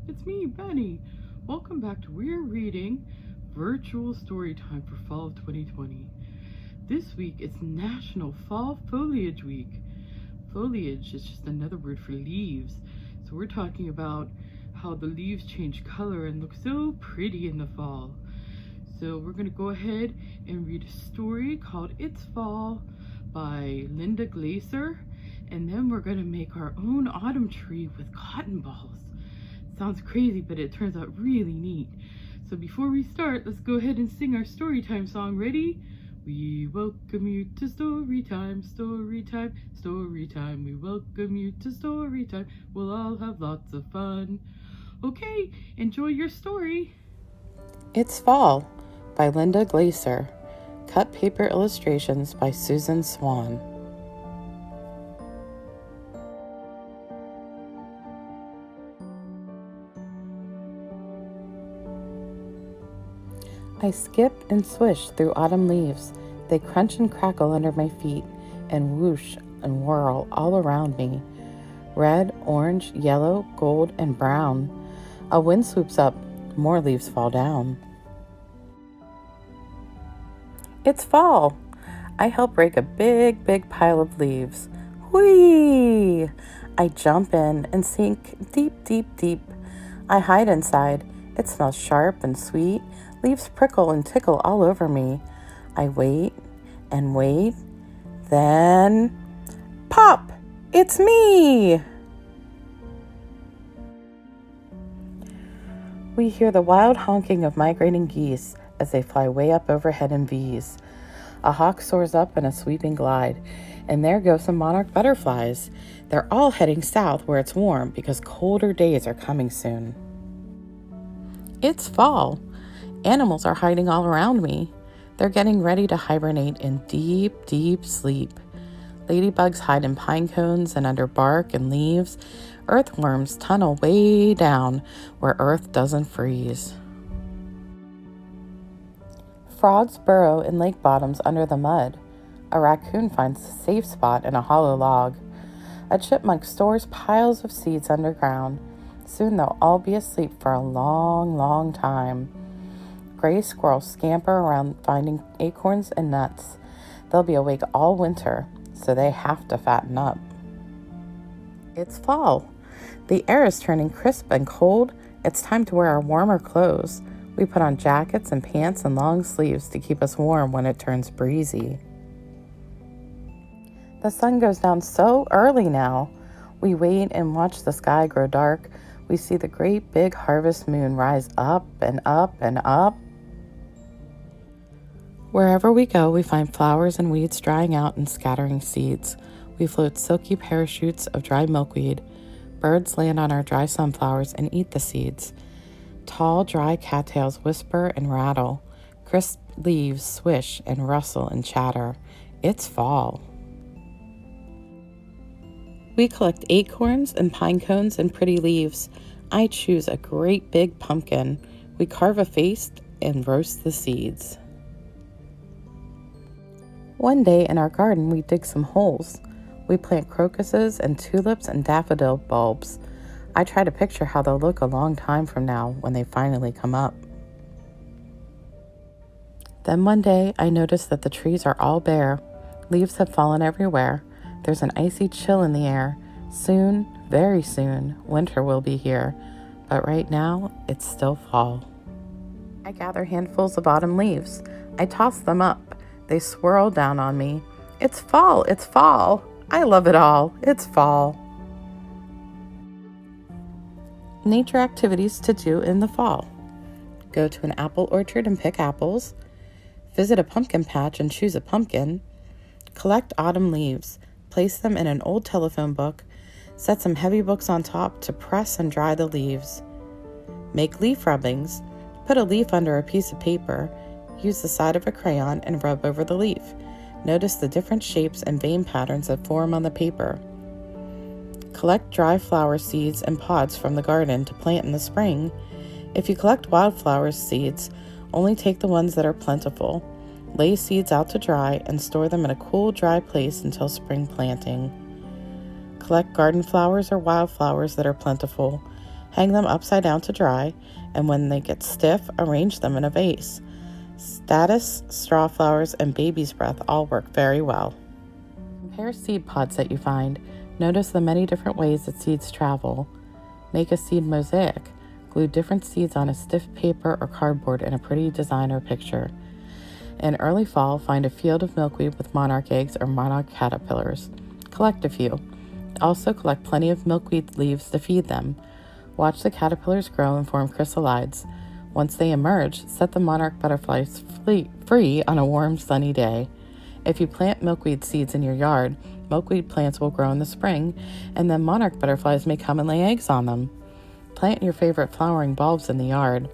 It's me, Benny. Welcome back to WEIR Reading, virtual story time for fall of 2020. This week it's National Fall Foliage Week. Foliage is just another word for leaves. So we're talking about how the leaves change color and look so pretty in the fall. So we're going to go ahead and read a story called It's Fall by Glaser. And then we're going to make our own autumn tree with cotton balls. Sounds crazy, but it turns out really neat. So before we start, let's go ahead and sing our story time song. Ready? We welcome you to story time, story time, story time. We welcome you to story time. We'll all have lots of fun. Okay, enjoy your story. It's Fall by Glaser. Cut paper illustrations by Susan Swan. I skip and swish through autumn leaves. They crunch and crackle under my feet and whoosh and whirl all around me. Red, orange, yellow, gold, and brown. A wind swoops up. More leaves fall down. It's fall. I help rake a big pile of leaves. Whee! I jump in and sink deep. I hide inside. It smells sharp and sweet. Leaves prickle and tickle all over me. I wait and wait. Then, pop! It's me! We hear the wild honking of migrating geese as they fly way up overhead in V's. A hawk soars up in a sweeping glide, and there go some monarch butterflies. They're all heading south where it's warm because colder days are coming soon. It's fall. Animals are hiding all around me. They're getting ready to hibernate in deep sleep. Ladybugs hide in pine cones and under bark and leaves. Earthworms tunnel way down where earth doesn't freeze. Frogs burrow in lake bottoms under the mud. A raccoon finds a safe spot in a hollow log. A chipmunk stores piles of seeds underground. Soon they'll all be asleep for a long time. Gray squirrels scamper around finding acorns and nuts. They'll be awake all winter, so they have to fatten up. It's fall. The air is turning crisp and cold. It's time to wear our warmer clothes. We put on jackets and pants and long sleeves to keep us warm when it turns breezy. The sun goes down so early now. We wait and watch the sky grow dark. We see the great big harvest moon rise up and up and up. Wherever we go, we find flowers and weeds drying out and scattering seeds. We float silky parachutes of dry milkweed. Birds land on our dry sunflowers and eat the seeds. Tall, dry cattails whisper and rattle. Crisp leaves swish and rustle and chatter. It's fall. We collect acorns and pine cones and pretty leaves. I choose a great big pumpkin. We carve a face and roast the seeds. One day in our garden, we dig some holes. We plant crocuses and tulips and daffodil bulbs. I try to picture how they'll look a long time from now when they finally come up. Then one day, I notice that the trees are all bare. Leaves have fallen everywhere. There's an icy chill in the air. Soon, very soon, winter will be here. But right now, it's still fall. I gather handfuls of autumn leaves. I toss them up. They swirl down on me. It's fall, it's fall. I love it all. It's fall. Nature activities to do in the fall. Go to an apple orchard and pick apples. Visit a pumpkin patch and choose a pumpkin. Collect autumn leaves. Place them in an old telephone book. Set some heavy books on top to press and dry the leaves. Make leaf rubbings. Put a leaf under a piece of paper. Use the side of a crayon and rub over the leaf. Notice the different shapes and vein patterns that form on the paper. Collect dry flower seeds and pods from the garden to plant in the spring. If you collect wildflower seeds, only take the ones that are plentiful. Lay seeds out to dry and store them in a cool, dry place until spring planting. Collect garden flowers or wildflowers that are plentiful. Hang them upside down to dry, and when they get stiff, arrange them in a vase. Statice, straw flowers, and baby's breath all work very well. Compare seed pods that you find. Notice the many different ways that seeds travel. Make a seed mosaic. Glue different seeds on a stiff paper or cardboard in a pretty design or picture. In early fall, find a field of milkweed with monarch eggs or monarch caterpillars. Collect a few. Also collect plenty of milkweed leaves to feed them. Watch the caterpillars grow and form chrysalides. Once they emerge, set the monarch butterflies free on a warm, sunny day. If you plant milkweed seeds in your yard, milkweed plants will grow in the spring, and then monarch butterflies may come and lay eggs on them. Plant your favorite flowering bulbs in the yard.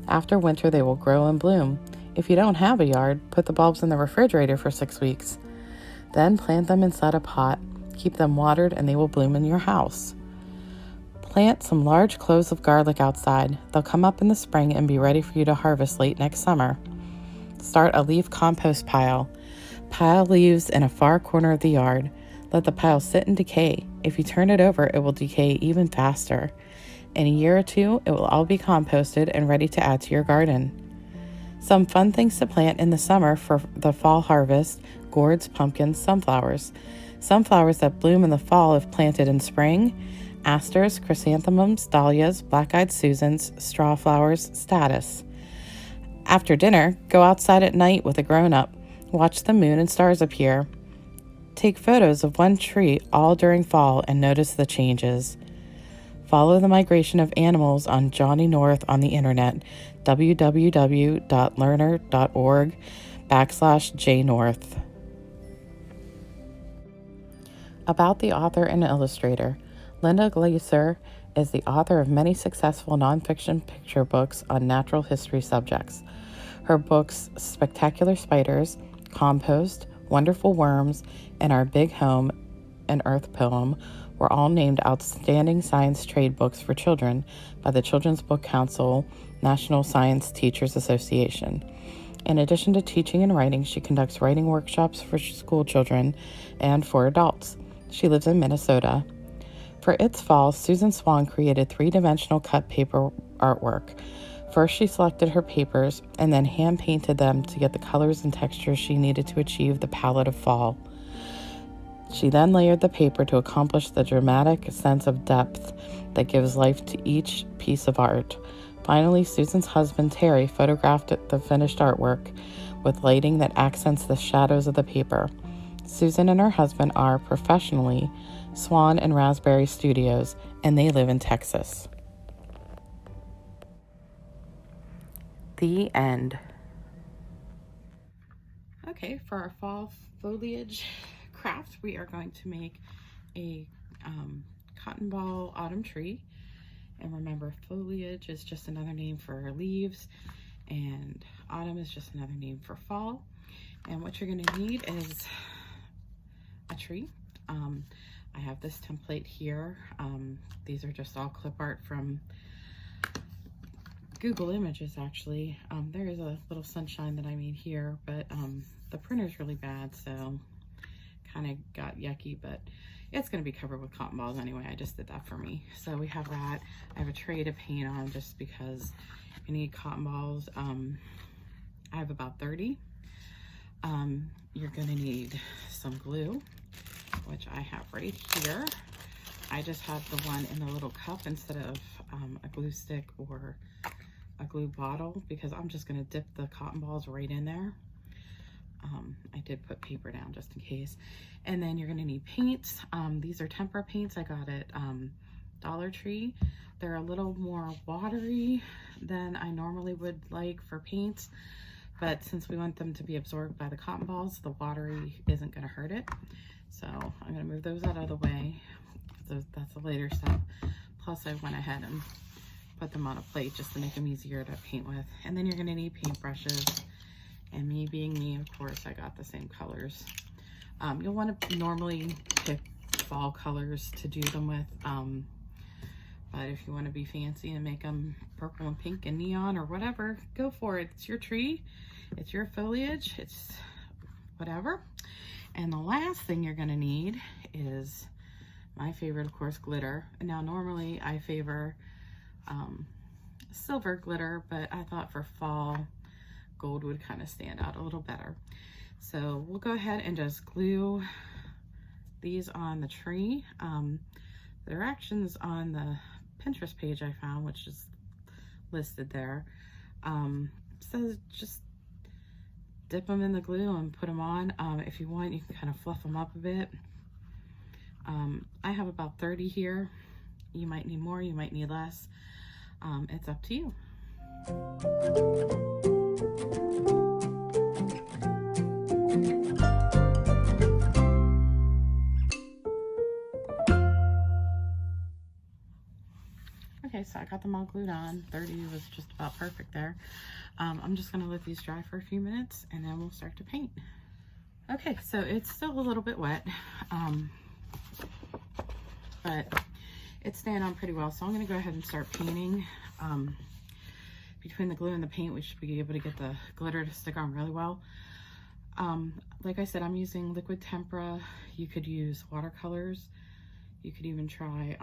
After winter, they will grow and bloom. If you don't have a yard, put the bulbs in the refrigerator for 6 weeks. Then plant them inside a pot. Keep them watered and they will bloom in your house. Plant some large cloves of garlic outside. They'll come up in the spring and be ready for you to harvest late next summer. Start a leaf compost pile. Pile leaves in a far corner of the yard. Let the pile sit and decay. If you turn it over, it will decay even faster. In a year or two, it will all be composted and ready to add to your garden. Some fun things to plant in the summer for the fall harvest: gourds, pumpkins, sunflowers. Sunflowers that bloom in the fall if planted in spring: asters, chrysanthemums, dahlias, black-eyed Susans, straw flowers, statice. After dinner, go outside at night with a grown-up. Watch the moon and stars appear. Take photos of one tree all during fall and notice the changes. Follow the migration of animals on Johnny North on the internet, www.learner.org/jnorth. About the author and illustrator. Linda Glaser is the author of many successful nonfiction picture books on natural history subjects. Her books, Spectacular Spiders, Compost, Wonderful Worms, and Our Big Home, an Earth Poem, were all named Outstanding Science Trade Books for Children by the Children's Book Council, National Science Teachers Association. In addition to teaching and writing, she conducts writing workshops for school children and for adults. She lives in Minnesota. For its fall, Susan Swan created 3-dimensional cut paper artwork. First, she selected her papers and then hand-painted them to get the colors and textures she needed to achieve the palette of fall. She then layered the paper to accomplish the dramatic sense of depth that gives life to each piece of art. Finally, Susan's husband, Terry, photographed the finished artwork with lighting that accents the shadows of the paper. Susan and her husband are, professionally, Swan and Raspberry Studios, and they live in Texas. The end. Okay, for our fall foliage craft, we are going to make a cotton ball autumn tree. And remember, foliage is just another name for leaves, and autumn is just another name for fall. And what you're going to need is a tree. I have this template here. These are just all clip art from Google Images, actually. There is a little sunshine that I made here, but the printer's really bad, so kind of got yucky, but it's going to be covered with cotton balls anyway. I just did that for me. So we have that. I have a tray to paint on just because you need cotton balls. I have about 30. You're going to need some glue, which I have right here. I just have the one in the little cup instead of a glue stick or a glue bottle, because I'm just going to dip the cotton balls right in there. I did put paper down just in case. And then you're going to need paints. These are tempera paints I got at Dollar Tree. They're a little more watery than I normally would like for paints, but since we want them to be absorbed by the cotton balls, the watery isn't going to hurt it. So I'm going to move those out of the way. That's a later step. Plus I went ahead and put them on a plate just to make them easier to paint with. And then you're going to need paintbrushes. And me being me, of course, I got the same colors. You'll want to normally pick fall colors to do them with. But if you want to be fancy and make them purple and pink and neon or whatever, go for it. It's your tree. It's your foliage. It's whatever. And the last thing you're going to need is my favorite, of course, glitter. Now, normally I favor silver glitter, but I thought for fall, gold would kind of stand out a little better. So we'll go ahead and just glue these on the tree. The directions on the Pinterest page I found, which is listed there, says just dip them in the glue and put them on. If you want, you can kind of fluff them up a bit. I have about 30 here. You might need more, you might need less. It's up to you. Okay, so I got them all glued on. 30 was just about perfect there. I'm just gonna let these dry for a few minutes and then we'll start to paint. Okay, so it's still a little bit wet, but it's staying on pretty well. So I'm gonna go ahead and start painting. Between the glue and the paint, we should be able to get the glitter to stick on really well. Like I said, I'm using liquid tempera. You could use watercolors. You could even try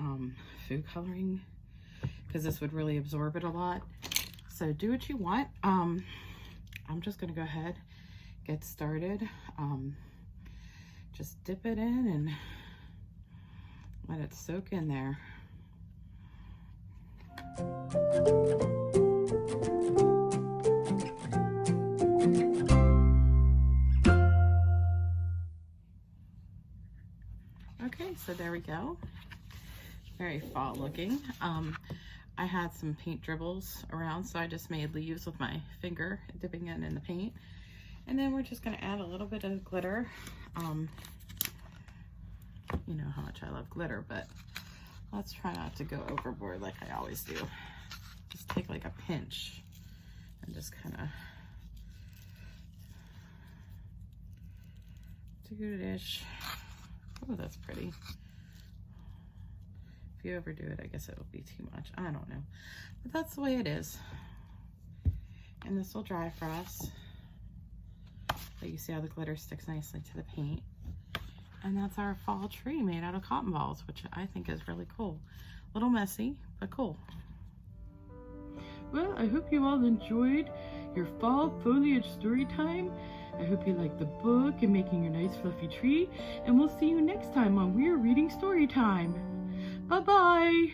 food coloring, because this would really absorb it a lot. So do what you want. I'm just gonna go ahead, get started. Just dip it in and let it soak in there. Okay, so there we go. Very fall looking. I had some paint dribbles around, so I just made leaves with my finger, dipping it in the paint. And then we're just gonna add a little bit of glitter. You know how much I love glitter, but let's try not to go overboard like I always do. Just take like a pinch and just kind of do this. Oh, that's pretty. If you overdo it, I guess it will be too much. I don't know, but that's the way it is. And this will dry for us. But you see how the glitter sticks nicely to the paint. And that's our fall tree made out of cotton balls, which I think is really cool. A little messy, but cool. Well, I hope you all enjoyed your fall foliage story time. I hope you liked the book and making your nice fluffy tree. And we'll see you next time on WEIR Reading Story Time. Bye-bye.